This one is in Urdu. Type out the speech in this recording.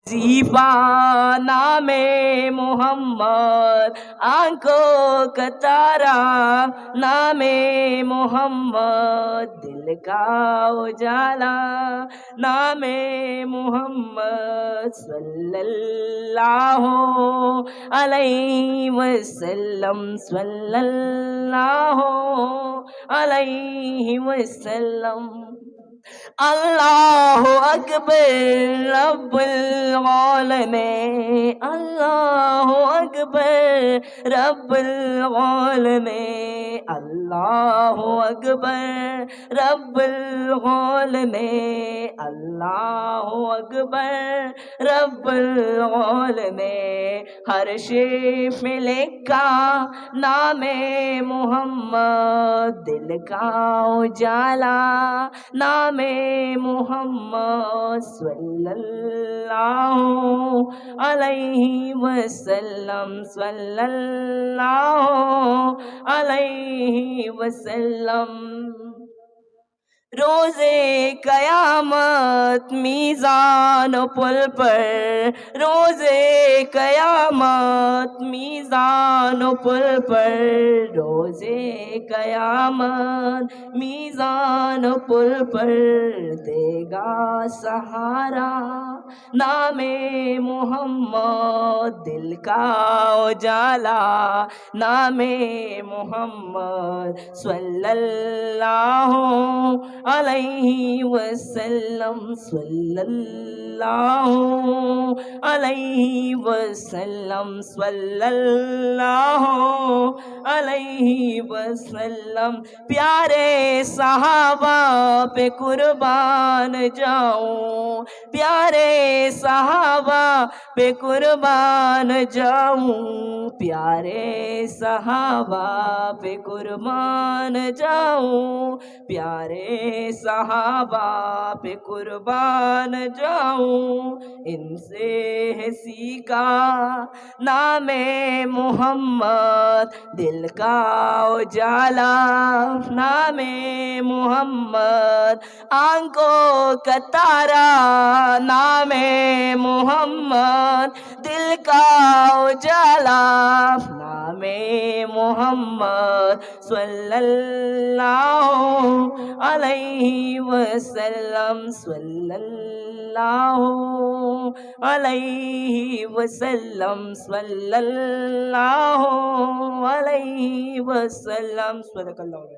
وظیفہ نام محمد، آنکھوں کا تارا نام محمد، دل کا اجالا نام محمد صلی اللہ علیہ وسلم، صلی اللہ علیہ وسلم۔ اللہ اکبر رب العالمین، اللہ اکبر رب العالمین، اللہ اکبر رب العالمین، اللہ اکبر رب العالمین۔ ہر شیف میں لکھا نام محمد، دل کا اجالا نام محمد صلی اللہ علیہ وسلم، صلی اللہ علیہ وسلم۔ روز قیامت میزان و پل پر، روز قیامت میزان و پل پر، روز قیامت میزان و پل پر، دے گا سہارا نام محمد، دل کا اجالا نام محمد صلی اللہ علیہ وسلم، صلی اللہ علیہ وسلم، صلی اللہ علیہ وسلم۔ پیارے صحابہ پہ قربان جاؤں، پیارے صحابہ پہ قربان جاؤں، پیارے صحابہ پہ قربان جاؤں، پیارے صحابہ پہ قربان جاؤں۔ ان سے ہے سیکھا نام محمد، دل کا اجالا نام محمد، آنکھوں کا تارا نام محمد، دل کا اجالا نام محمد صلی اللہ علیہ وسلم، صلی اللہ علیہ وسلم، صلی اللہ علیہ وسلم۔ صدق اللہ۔